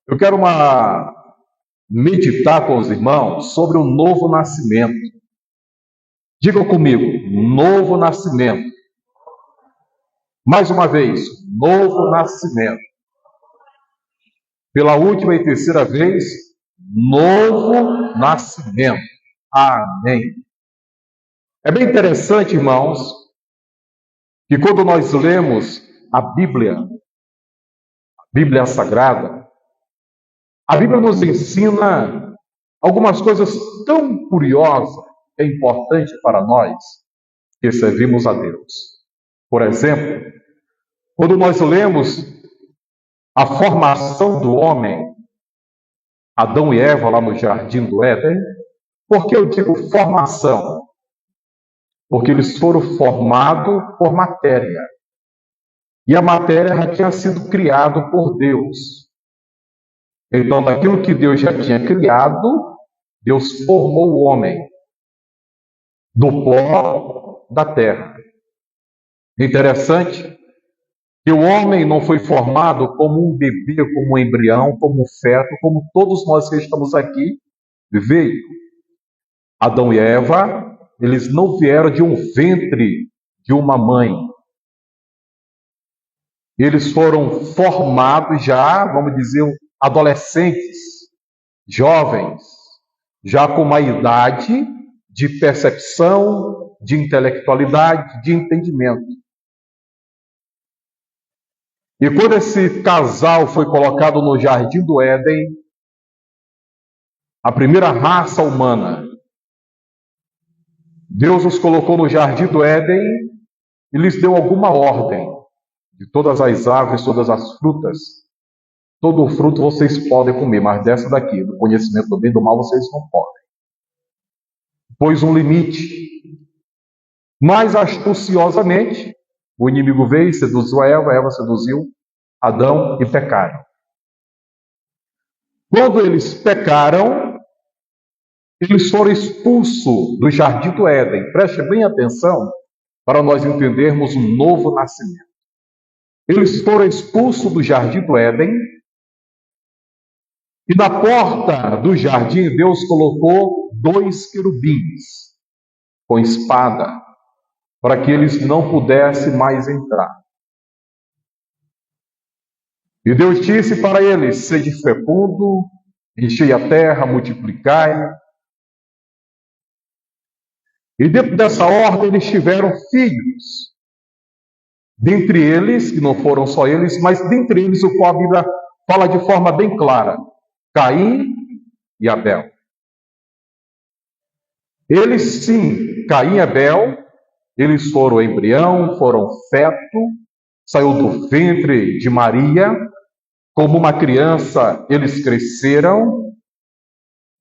Eu quero meditar com os irmãos sobre o novo nascimento. Diga comigo, novo nascimento. Mais uma vez, novo nascimento. Pela última e terceira vez, novo nascimento. Amém. É bem interessante, irmãos, que quando nós lemos a Bíblia Sagrada, a Bíblia nos ensina algumas coisas tão curiosas e importantes para nós que servimos a Deus. Por exemplo, quando nós lemos a formação do homem, Adão e Eva lá no Jardim do Éden, por que eu digo formação? Porque eles foram formados por matéria. E a matéria já tinha sido criada por Deus. Então, daquilo que Deus já tinha criado, Deus formou o homem do pó da terra. Interessante que o homem não foi formado como um bebê, como um embrião, como um feto, como todos nós que estamos aqui veio. Adão e Eva, eles não vieram de um ventre de uma mãe. Eles foram formados já, vamos dizer, adolescentes, jovens, já com uma idade de percepção, de intelectualidade, de entendimento. E quando esse casal foi colocado no Jardim do Éden, a primeira raça humana, Deus os colocou no Jardim do Éden e lhes deu alguma ordem. De todas as árvores, todas as frutas, todo o fruto vocês podem comer, mas dessa daqui, do conhecimento do bem e do mal, vocês não podem. Pôs um limite. Mas astuciosamente, o inimigo veio e seduziu a Eva seduziu Adão e pecaram. Quando eles pecaram, eles foram expulsos do Jardim do Éden. Preste bem atenção para nós entendermos um novo nascimento. Eles foram expulsos do Jardim do Éden e na porta do jardim Deus colocou 2 querubins com espada para que eles não pudessem mais entrar. E Deus disse para eles: sede fecundo, enchei a terra, multiplicai. E dentro dessa ordem eles tiveram filhos. Dentre eles, que não foram só eles, mas dentre eles o qual a Bíblia fala de forma bem clara: Caim e Abel. Eles sim, Caim e Abel, eles foram embrião, foram feto, saiu do ventre de Maria, como uma criança eles cresceram,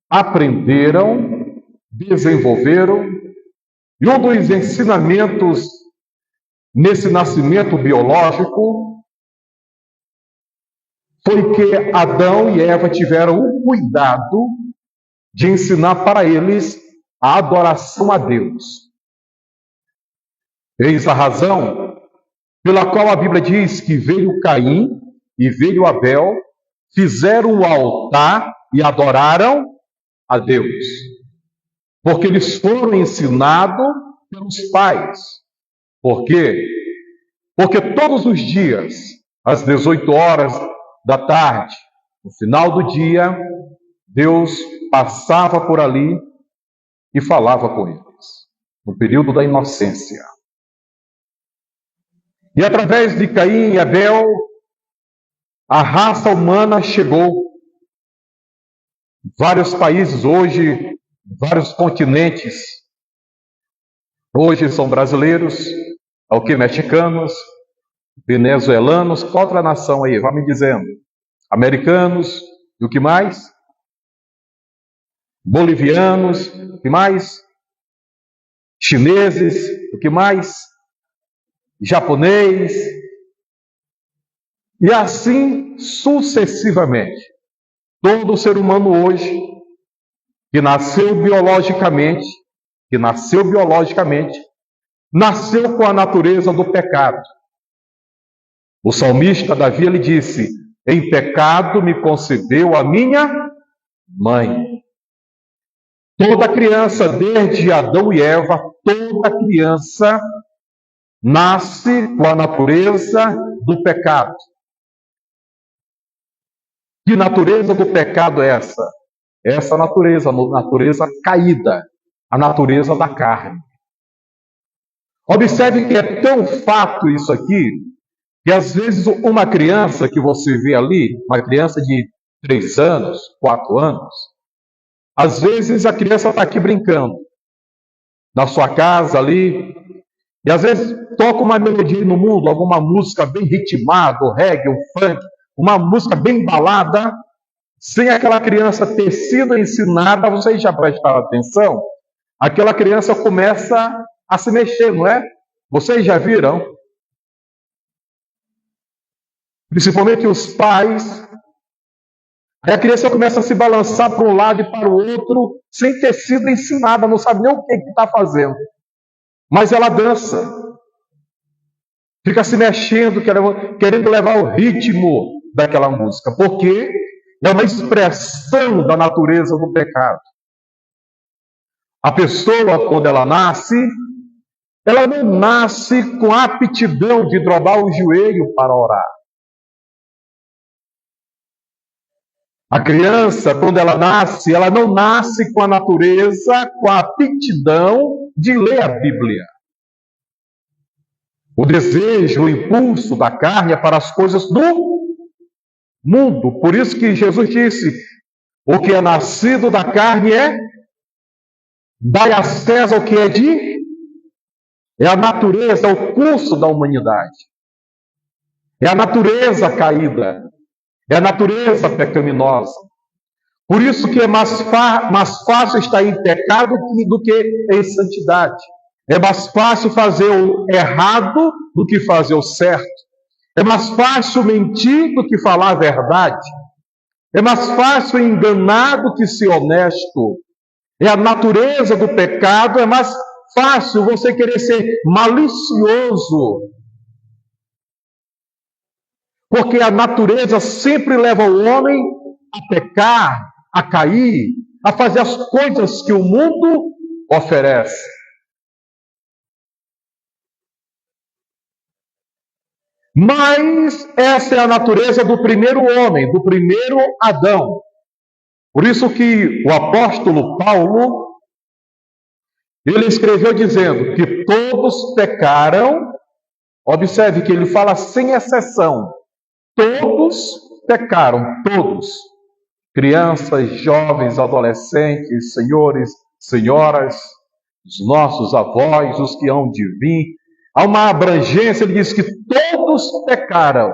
aprenderam, desenvolveram, e um dos ensinamentos nesse nascimento biológico foi que Adão e Eva tiveram o cuidado de ensinar para eles a adoração a Deus. Eis a razão pela qual a Bíblia diz que veio Caim e veio Abel, fizeram o altar e adoraram a Deus. Porque eles foram ensinados pelos pais. Por quê? Porque todos os dias, às 18 horas da tarde, no final do dia, Deus passava por ali e falava com eles, no período da inocência. E através de Caim e Abel, a raça humana chegou. Vários países hoje, vários continentes, hoje são brasileiros, mexicanos, venezuelanos, qual outra nação aí? Vá me dizendo. Americanos, e o que mais? Bolivianos, o que mais? Chineses, o que mais? Japonês. E assim sucessivamente. Todo ser humano hoje, que nasceu biologicamente, nasceu com a natureza do pecado. O salmista Davi, ele disse: em pecado me concebeu a minha mãe. Toda criança, desde Adão e Eva, toda criança nasce com a natureza do pecado. Que natureza do pecado é essa? Essa natureza, natureza caída, a natureza da carne. Observe que é tão fato isso aqui, que às vezes uma criança que você vê ali, uma criança de 3 anos, 4 anos, às vezes a criança está aqui brincando, na sua casa ali, e às vezes toca uma melodia no mundo, alguma música bem ritmada, o reggae, o funk, uma música bem embalada, sem aquela criança ter sido ensinada, vocês já prestaram atenção? Aquela criança começa a se mexer, não é? Vocês já viram? Principalmente os pais. Aí a criança começa a se balançar para um lado e para o outro, sem ter sido ensinada, não sabe nem o que está fazendo. Mas ela dança. Fica se mexendo, querendo levar o ritmo daquela música. Porque é uma expressão da natureza do pecado. A pessoa, quando ela nasce, ela não nasce com a aptidão de dobrar o joelho para orar. A criança, quando ela não nasce com a natureza, com a aptidão de ler a Bíblia. O desejo, o impulso da carne é para as coisas do mundo. Por isso que Jesus disse, o que é nascido da carne dai a César o que é a natureza, é o curso da humanidade. É a natureza caída. É a natureza pecaminosa. Por isso que é mais fácil estar em pecado do que em santidade. É mais fácil fazer o errado do que fazer o certo. É mais fácil mentir do que falar a verdade. É mais fácil enganar do que ser honesto. É a natureza do pecado, é mais fácil você querer ser malicioso. Porque a natureza sempre leva o homem a pecar, a cair, a fazer as coisas que o mundo oferece. Mas essa é a natureza do primeiro homem, do primeiro Adão. Por isso que o apóstolo Paulo, ele escreveu dizendo que todos pecaram. Observe que ele fala sem exceção. Todos pecaram, todos. Crianças, jovens, adolescentes, senhores, senhoras, os nossos avós, os que hão de vir. Há uma abrangência, ele diz que todos pecaram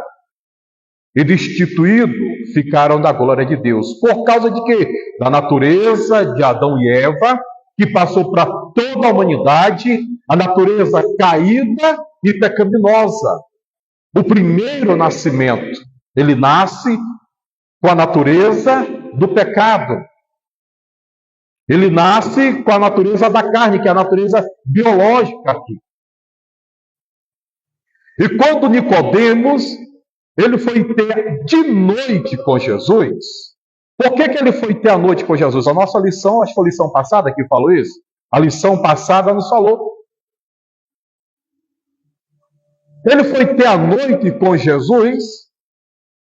e destituídos ficaram da glória de Deus. Por causa de quê? Da natureza de Adão e Eva, que passou para toda a humanidade, a natureza caída e pecaminosa. O primeiro nascimento, ele nasce com a natureza do pecado. Ele nasce com a natureza da carne, que é a natureza biológica aqui. E quando Nicodemos, ele foi ter de noite com Jesus. Por que ele foi ter a noite com Jesus? A nossa lição, acho que foi a lição passada que falou isso. A lição passada nos falou. Ele foi ter a noite com Jesus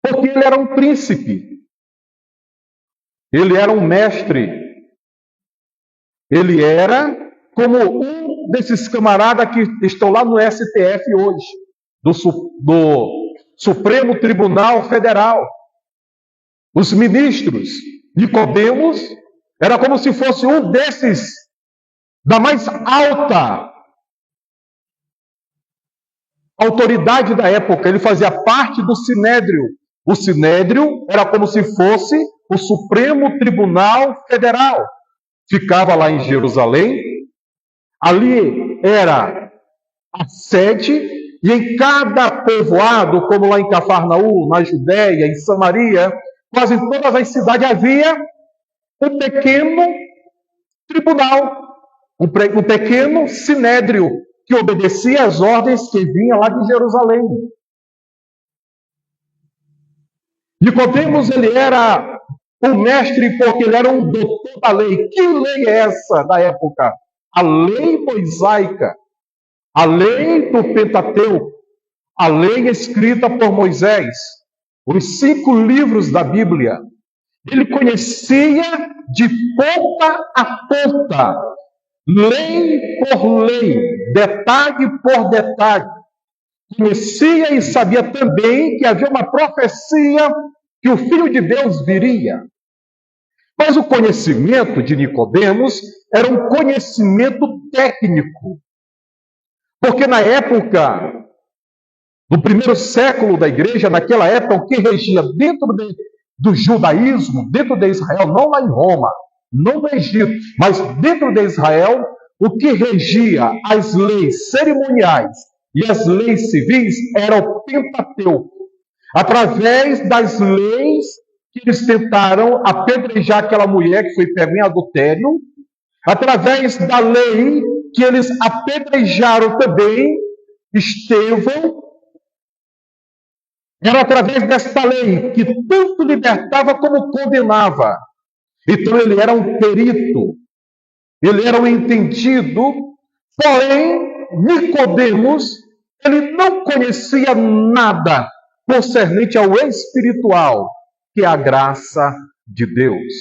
porque ele era um príncipe. Ele era um mestre. Ele era como um desses camaradas que estão lá no STF hoje, do Supremo Tribunal Federal. Os ministros. Nicodemos era como se fosse um desses, da mais alta autoridade da época. Ele fazia parte do Sinédrio. O Sinédrio era como se fosse o Supremo Tribunal Federal. Ficava lá em Jerusalém. Ali era a sede, e em cada povoado, como lá em Cafarnaum, na Judéia, em Samaria, quase em todas as cidades havia um pequeno tribunal, um pequeno sinédrio, que obedecia às ordens que vinham lá de Jerusalém. Nicodemos, ele era um mestre porque ele era um doutor da lei. Que lei é essa da época? A lei mosaica, a lei do Pentateuco, a lei escrita por Moisés, os 5 livros da Bíblia. Ele conhecia de ponta a ponta, lei por lei, detalhe por detalhe. Conhecia e sabia também que havia uma profecia que o Filho de Deus viria. Mas o conhecimento de Nicodemos era um conhecimento técnico. Porque na época, no primeiro século da igreja, naquela época, o que regia dentro do judaísmo, dentro de Israel, não lá em Roma, não no Egito, mas dentro de Israel, o que regia as leis cerimoniais e as leis civis era o Pentateuco. Através das leis que eles tentaram apedrejar aquela mulher que foi pega em adultério, através da lei que eles apedrejaram também Estevão, era através desta lei que tanto libertava como condenava. Então ele era um perito, ele era um entendido, porém Nicodemos, ele não conhecia nada concernente ao espiritual, que é a graça de Deus.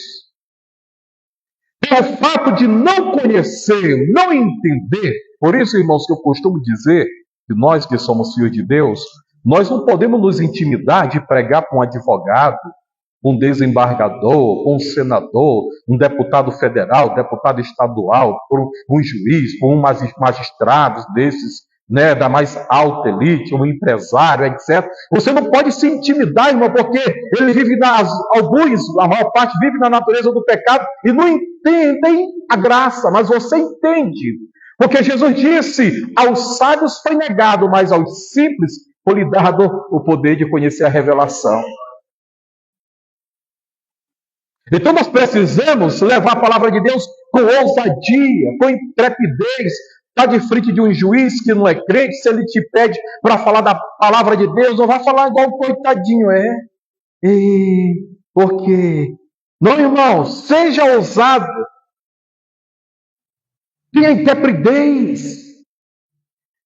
Pelo fato de não conhecer, não entender, por isso, irmãos, que eu costumo dizer que nós que somos filhos de Deus, nós não podemos nos intimidar de pregar para um advogado, um desembargador, um senador, um deputado federal, deputado estadual, por um juiz, por um magistrado desses, né, da mais alta elite, um empresário, etc. Você não pode se intimidar, irmão, porque ele vive alguns, a maior parte vive na natureza do pecado e não entendem a graça, mas você entende. Porque Jesus disse, aos sábios foi negado, mas aos simples foi lhe dado o poder de conhecer a revelação. Então nós precisamos levar a palavra de Deus com ousadia, com intrepidez. Está de frente de um juiz que não é crente, se ele te pede para falar da palavra de Deus, não vai falar igual um coitadinho, Por quê? Não, irmão, seja ousado. Tenha intrepidez.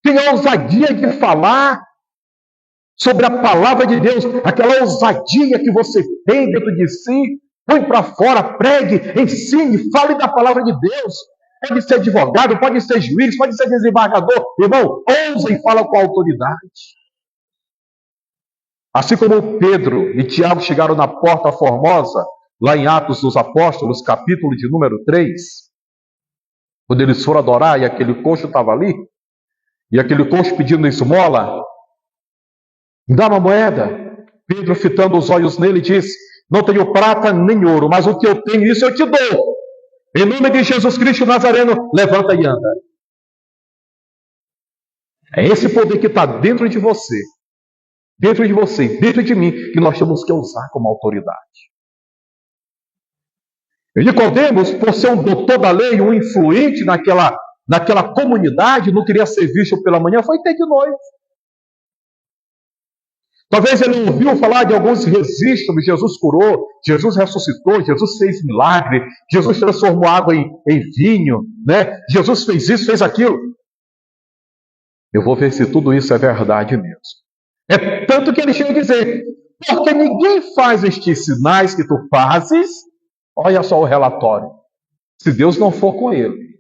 Tenha ousadia de falar sobre a palavra de Deus, aquela ousadia que você tem dentro de si. Põe para fora, pregue, ensine, fale da palavra de Deus. Pode ser advogado, pode ser juiz, pode ser desembargador. Irmão, ousa e fala com autoridade. Assim como Pedro e Tiago chegaram na Porta Formosa, lá em Atos dos Apóstolos, capítulo de número 3, quando eles foram adorar e aquele coxo estava ali, e aquele coxo pedindo esmola, me dá uma moeda. Pedro, fitando os olhos nele, disse, não tenho prata nem ouro, mas o que eu tenho, isso eu te dou. Em nome de Jesus Cristo Nazareno, levanta e anda. É esse poder que está dentro de você, dentro de mim, que nós temos que usar como autoridade. E Nicodemos, por ser um doutor da lei, um influente naquela comunidade, não queria ser visto pela manhã, foi ter de noite. Talvez ele ouviu falar de alguns registros, Jesus curou, Jesus ressuscitou, Jesus fez milagre, Jesus transformou água em vinho, né? Jesus fez isso, fez aquilo. Eu vou ver se tudo isso é verdade mesmo. É tanto que ele chega a dizer, porque ninguém faz estes sinais que tu fazes, olha só o relatório, se Deus não for com ele.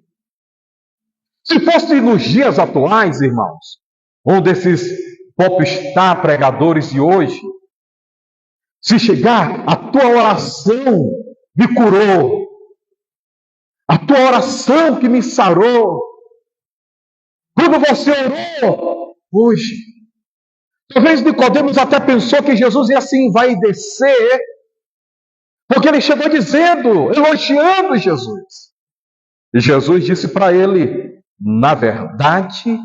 Se fosse nos dias atuais, irmãos, um desses popstar pregadores de hoje, se chegar, a tua oração me curou, a tua oração que me sarou, quando você orou hoje, talvez Nicodemos até pensou que Jesus ia se envaidecer, porque ele chegou dizendo, elogiando Jesus. E Jesus disse para ele, na verdade,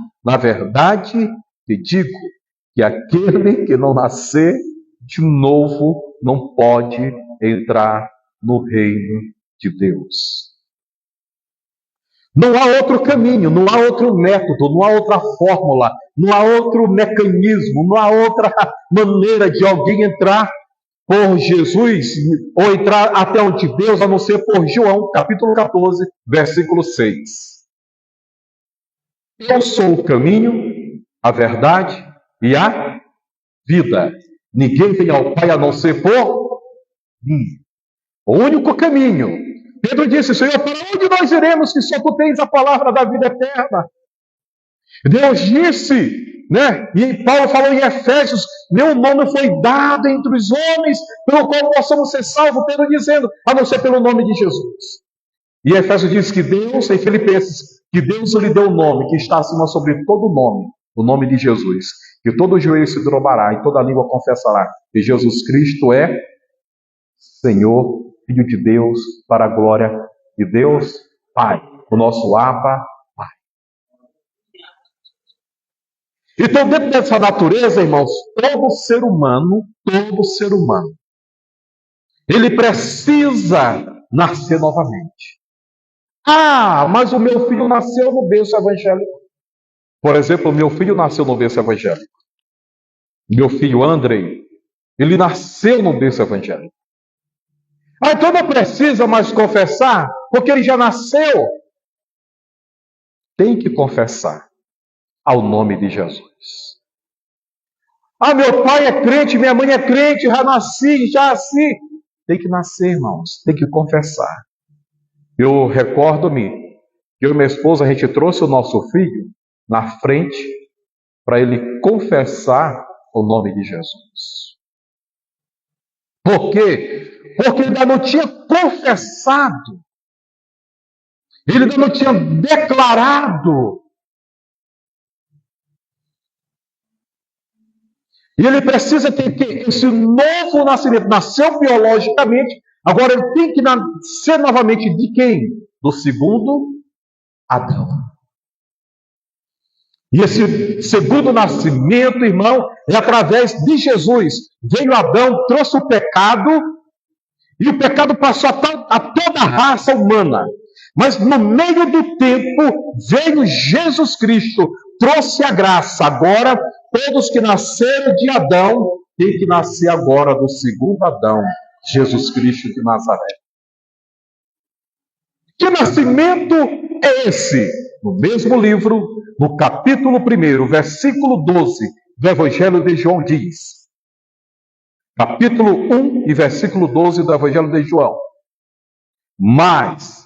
te digo, que aquele que não nascer de novo não pode entrar no reino de Deus. Não há outro caminho, não há outro método, não há outra fórmula, não há outro mecanismo, não há outra maneira de alguém entrar, por Jesus ou entrar até onde Deus, a não ser por João, capítulo 14, versículo 6. Eu sou o caminho, a verdade e a vida. Ninguém vem ao Pai a não ser por mim. O único caminho. Pedro disse: Senhor, para onde nós iremos que só tu tens a palavra da vida eterna? Deus disse, né? E Paulo falou em Efésios: meu nome foi dado entre os homens, pelo qual possamos ser salvos. Pedro dizendo, a não ser pelo nome de Jesus. E Efésios diz que Deus, em Filipenses, que Deus lhe deu o nome que está acima sobre todo nome, o nome de Jesus, que todo joelho se dobrará e toda língua confessará que Jesus Cristo é Senhor, Filho de Deus, para a glória de Deus Pai, o nosso Abba Pai. Então, dentro dessa natureza, irmãos, todo ser humano, ele precisa nascer novamente. Ah, mas o meu filho nasceu no berço evangélico. Por exemplo, o meu filho nasceu no berço evangélico. Meu filho Andrei, ele nasceu no berço evangélico. Ah, então não precisa mais confessar, porque ele já nasceu. Tem que confessar ao nome de Jesus. Ah, meu pai é crente, minha mãe é crente, já nasci. Tem que nascer, irmãos, tem que confessar. Eu recordo-me que eu e minha esposa, a gente trouxe o nosso filho na frente para ele confessar o nome de Jesus. Por quê? Porque ele ainda não tinha confessado. Ele ainda não tinha declarado. E ele precisa ter esse novo nascimento. Nasceu biologicamente, agora ele tem que nascer novamente de quem? Do segundo Adão. E esse segundo nascimento, irmão, é através de Jesus. Veio Adão, trouxe o pecado, e o pecado passou a toda a raça humana. Mas no meio do tempo, veio Jesus Cristo, trouxe a graça. Agora, todos que nasceram de Adão, têm que nascer agora do segundo Adão, Jesus Cristo de Nazaré. Que nascimento é esse? No mesmo livro, no capítulo 1, versículo 12, do Evangelho de João diz. Capítulo 1 e versículo 12 do Evangelho de João. Mas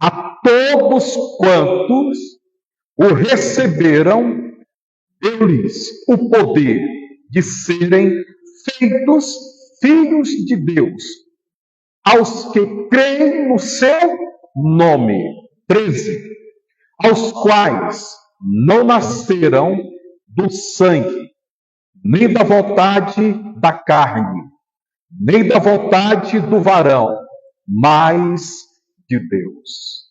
a todos quantos o receberam, deu-lhes o poder de serem feitos filhos de Deus, aos que creem no seu nome. 13. Aos quais não nasceram do sangue, nem da vontade da carne, nem da vontade do varão, mas de Deus.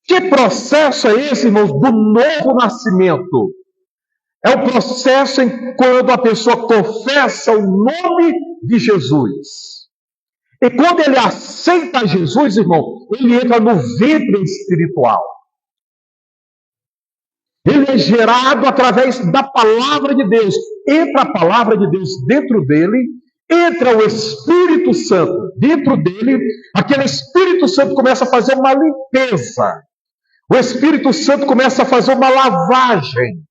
Que processo é esse, irmãos, do novo nascimento? É o processo em quando a pessoa confessa o nome de Jesus. E quando ele aceita Jesus, irmão, ele entra no ventre espiritual. Ele é gerado através da palavra de Deus. Entra a palavra de Deus dentro dele, entra o Espírito Santo dentro dele, aquele Espírito Santo começa a fazer uma limpeza. O Espírito Santo começa a fazer uma lavagem.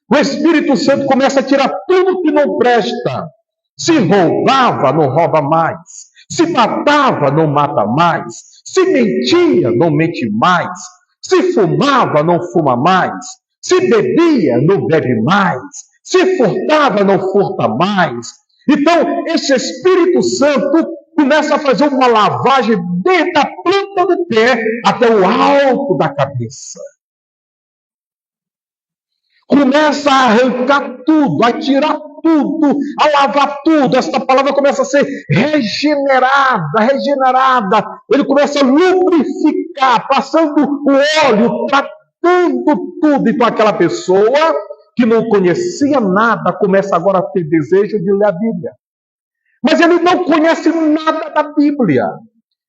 O Espírito Santo começa a tirar tudo que não presta. Se roubava, não rouba mais. Se matava, não mata mais. Se mentia, não mente mais. Se fumava, não fuma mais. Se bebia, não bebe mais. Se furtava, não furta mais. Então, esse Espírito Santo começa a fazer uma lavagem desde a planta do pé até o alto da cabeça. Começa a arrancar tudo, a tirar tudo, a lavar tudo. Esta palavra começa a ser regenerada. Ele começa a lubrificar, passando o óleo, tratando tudo. Então aquela pessoa que não conhecia nada começa agora a ter desejo de ler a Bíblia. Mas ele não conhece nada da Bíblia.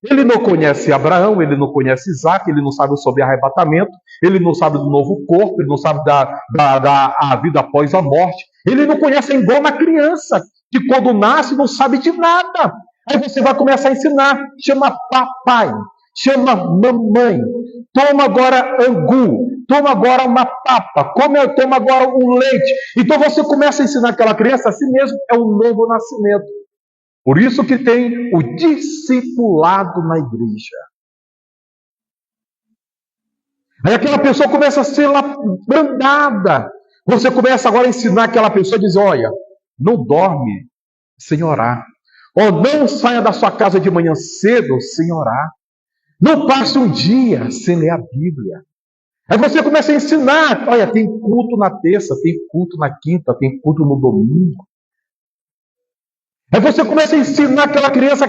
Ele não conhece Abraão, ele não conhece Isaac, ele não sabe sobre arrebatamento, ele não sabe do novo corpo, ele não sabe da vida após a morte, Ele não conhece, é igual uma criança, que quando nasce não sabe de nada. Aí você vai começar a ensinar, chama papai, chama mamãe, toma agora angu, toma agora uma papa, toma agora um leite. Então você começa a ensinar aquela criança, assim mesmo é um novo nascimento. Por isso que tem o discipulado na igreja. Aí aquela pessoa começa a ser brandada. Você começa agora a ensinar aquela pessoa a dizer, olha, não dorme sem orar. Ou não saia da sua casa de manhã cedo sem orar. Não passe um dia sem ler a Bíblia. Aí você começa a ensinar, olha, tem culto na terça, tem culto na quinta, tem culto no domingo. Aí você começa a ensinar aquela criança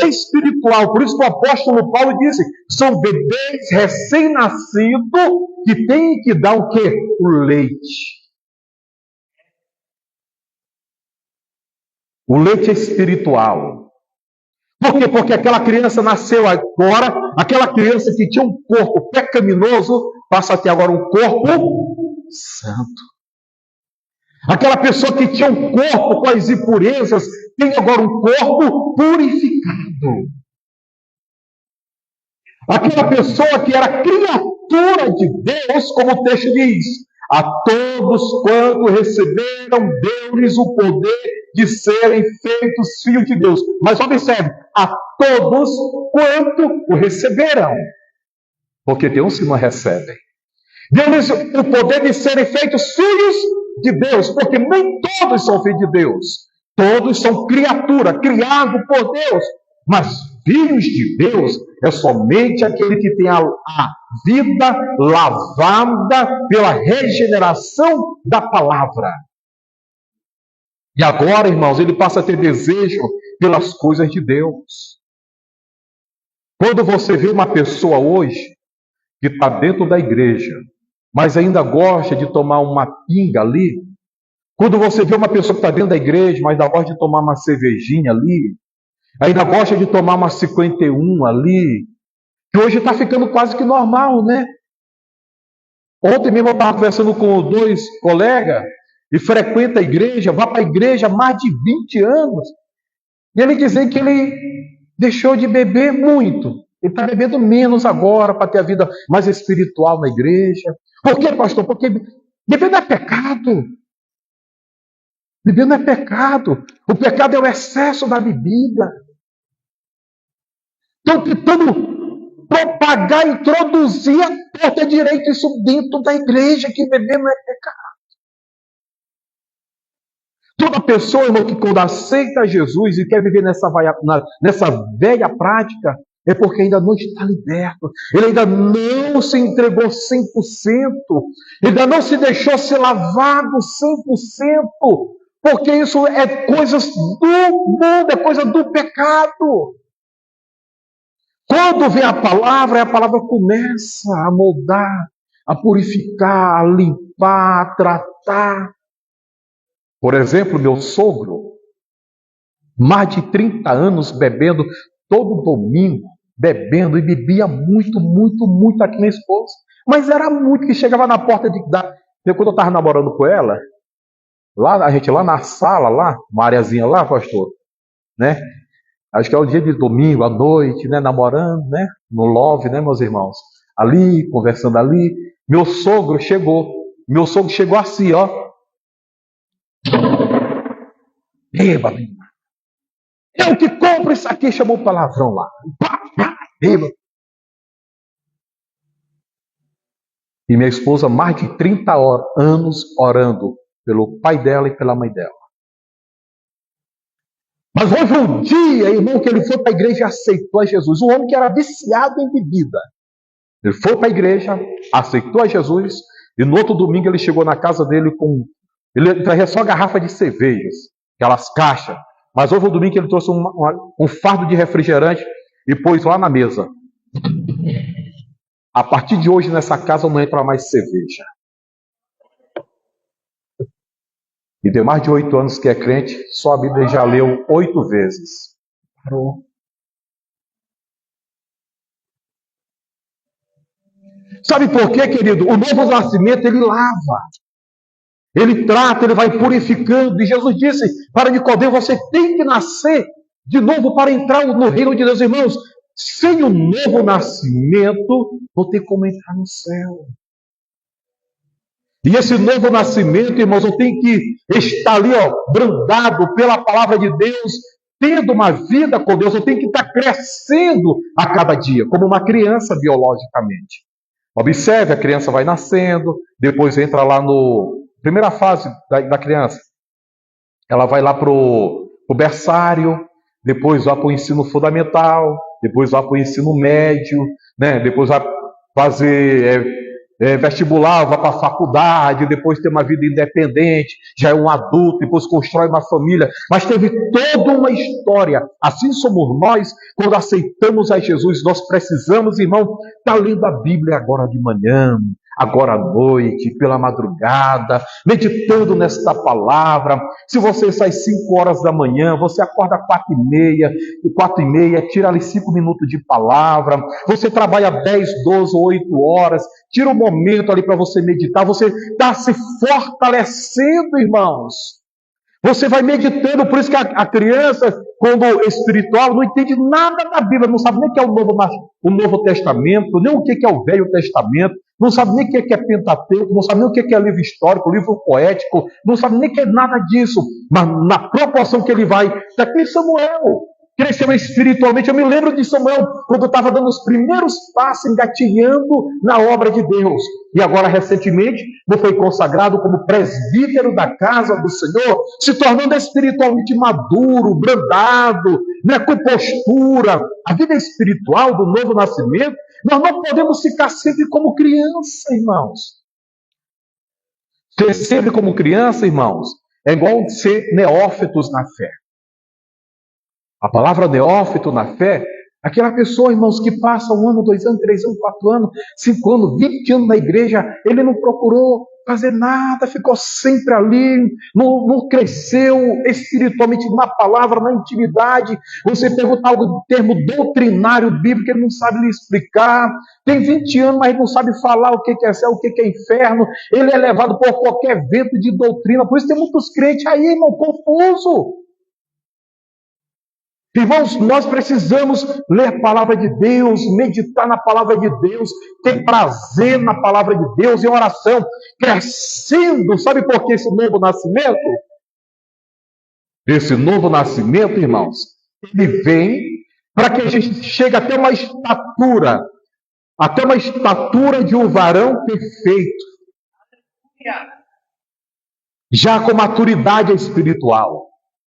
é espiritual. Por isso que o apóstolo Paulo disse, são bebês recém-nascidos que têm que dar o quê? O leite. O leite é espiritual. Por quê? Porque aquela criança nasceu agora, aquela criança que tinha um corpo pecaminoso, passa a ter agora um corpo santo. Aquela pessoa que tinha um corpo com as impurezas, tem agora um corpo purificado. Aquela pessoa que era criatura de Deus, como o texto diz, a todos quanto receberam, deu-lhes o poder de serem feitos filhos de Deus. Mas observe, a todos quanto o receberam. Porque tem uns que não recebem. Deu-lhes o poder de serem feitos filhos de Deus, porque nem todos são filhos de Deus. Todos são criatura, criado por Deus. Mas filhos de Deus é somente aquele que tem a vida lavada pela regeneração da palavra. E agora, irmãos, ele passa a ter desejo pelas coisas de Deus. Quando você vê uma pessoa hoje que está dentro da igreja, mas ainda gosta de tomar uma pinga ali, quando você vê uma pessoa que está dentro da igreja, mas ainda gosta de tomar uma cervejinha ali, ainda gosta de tomar uma 51 ali, que hoje está ficando quase que normal, né? Ontem mesmo eu estava conversando com 2 colegas, e frequenta a igreja, vai para a igreja há mais de 20 anos, e ele dizia que ele deixou de beber muito. Ele está bebendo menos agora para ter a vida mais espiritual na igreja. Por quê, pastor? Porque beber não é pecado. Beber não é pecado. O pecado é o excesso da bebida. Estão tentando propagar, introduzir a torta direita isso dentro da igreja, que beber não é pecado. Toda pessoa, irmão, que quando aceita Jesus e quer viver nessa velha prática, é porque ainda não está liberto. Ele ainda não se entregou 100%. Ele ainda não se deixou ser lavado 100%. Porque isso é coisas do mundo, é coisa do pecado. Quando vem a palavra começa a moldar, a purificar, a limpar, a tratar. Por exemplo, meu sogro, mais de 30 anos bebendo, todo domingo, bebendo, e bebia muito, muito, muito aqui minha esposa. Mas era muito, que chegava na porta quando eu estava namorando com ela, a gente lá na sala, lá, uma areazinha lá, pastor, né? Acho que é o dia de domingo, à noite, né? Namorando, né? No love, né, meus irmãos? Ali, conversando ali. Meu sogro chegou assim, ó. Bêbado, irmão. Eu que compro isso aqui, chamou o palavrão lá. Bêbado. E minha esposa, mais de 30 anos orando pelo pai dela e pela mãe dela. Mas houve um dia, irmão, que ele foi para a igreja e aceitou a Jesus. Um homem que era viciado em bebida. Ele foi para a igreja, aceitou a Jesus, e no outro domingo ele chegou na casa dele ele trazia só garrafa de cervejas, aquelas caixas. Mas houve um domingo que ele trouxe um fardo de refrigerante e pôs lá na mesa. A partir de hoje, nessa casa não entra mais cerveja. E tem mais de 8 anos que é crente, só a Bíblia já leu 8 vezes. Parou. Sabe por quê, querido? O novo nascimento, ele lava. Ele trata, ele vai purificando. E Jesus disse para Nicodemo: você tem que nascer de novo para entrar no reino de Deus. Irmãos, sem o novo nascimento, não tem como entrar no céu. E esse novo nascimento, irmãos, eu tenho que estar ali, brandado pela palavra de Deus, tendo uma vida com Deus. Eu tenho que estar crescendo a cada dia, como uma criança biologicamente. Observe, a criança vai nascendo, depois entra lá no primeira fase da criança. Ela vai lá para o berçário, depois vai para o ensino fundamental, depois vai para o ensino médio, né? Depois vai fazer vestibular, vai para a faculdade, depois tem uma vida independente, já é um adulto, depois constrói uma família, mas teve toda uma história. Assim somos nós, quando aceitamos a Jesus. Nós precisamos, irmão, estar lendo a Bíblia agora de manhã, agora à noite, pela madrugada, meditando nesta palavra. Se você sai 5 horas da manhã, você acorda 4h30, tira ali 5 minutos de palavra. Você trabalha 10, 12, 8 horas, tira um momento ali para você meditar. Você está se fortalecendo, irmãos. Você vai meditando. Por isso que a criança, quando espiritual, não entende nada da Bíblia, não sabe nem o que é o Novo Testamento, nem o que é o Velho Testamento, não sabe nem o que é Pentateuco, não sabe nem o que é livro histórico, livro poético, não sabe nem o que é nada disso. Mas na proporção que ele vai, daquele Samuel cresceu espiritualmente. Eu me lembro de Samuel quando estava dando os primeiros passos, engatinhando na obra de Deus. E agora, recentemente, foi consagrado como presbítero da casa do Senhor, se tornando espiritualmente maduro, brandado, né, com postura. A vida espiritual do novo nascimento, nós não podemos ficar sempre como criança, irmãos. Ser sempre como criança, irmãos, é igual ser neófitos na fé. A palavra neófito na fé, aquela pessoa, irmãos, que passa 1 ano, 2 anos, 3 anos, 4 anos, 5 anos, 20 anos na igreja, ele não procurou fazer nada, ficou sempre ali, não cresceu espiritualmente na palavra, na intimidade. Você pergunta algo do termo doutrinário bíblico, ele não sabe lhe explicar. Tem 20 anos, mas não sabe falar o que é céu, o que é inferno. Ele é levado por qualquer vento de doutrina. Por isso tem muitos crentes aí, irmão, confuso. Irmãos, nós precisamos ler a palavra de Deus, meditar na palavra de Deus, ter prazer na palavra de Deus, em oração, crescendo. Sabe por que esse novo nascimento? Esse novo nascimento, irmãos, ele vem para que a gente chegue até uma estatura de um varão perfeito, já com maturidade espiritual.